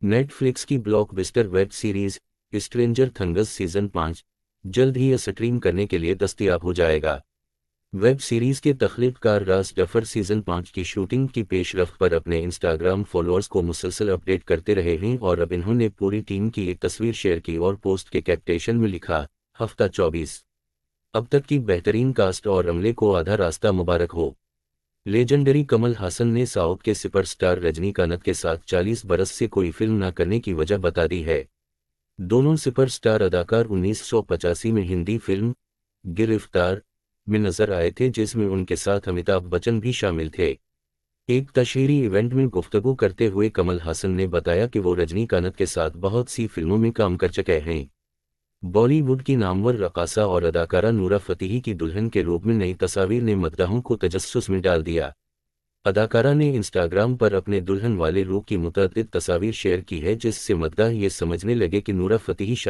Netflix की blockbuster web series stranger things season 5 जल्द ही stream करने के लिए दस्तयाब हो जाएगा। वेब सीरीज के तख्लीक़कार रास डफर सीजन 5 की शूटिंग की पेशरफ्त पर अपने इंस्टाग्राम फॉलोअर्स को मुसलसल अपडेट करते रहे हैं और अब इन्होंने पूरी टीम की एक तस्वीर शेयर की और पोस्ट के कैप्शन में लिखा, हफ्ता 24 अब तक की बेहतरीन कास्ट और अमले को आधा रास्ता मुबारक हो। लेजेंडरी कमल हासन ने साउथ के सुपरस्टार रजनीकांत के साथ 40 बरस से कोई फिल्म न करने की वजह बता दी है। दोनों सुपरस्टार अदाकार 1985 में हिंदी फिल्म गिरफ्तार में नजर आए थे, जिसमें उनके साथ अमिताभ बच्चन भी शामिल थे। एक तशहीरी इवेंट में गुफ्तगू करते हुए कमल हासन ने बताया कि वो रजनीकांत के साथ बहुत सी फिल्मों में काम कर चुके हैं। बॉलीवुड की नामवर रकासा और अदाकारा नूरा फतेही की दुल्हन के रूप में नई तस्वीर ने मद्दाहों को तजस्सुस में डाल दिया। अदाकारा ने इंस्टाग्राम पर अपने दुल्हन वाले रूप की मुतअद्दिद तस्वीर शेयर की है, जिससे मद्दाह ये समझने लगे कि नूरा फतेही शादी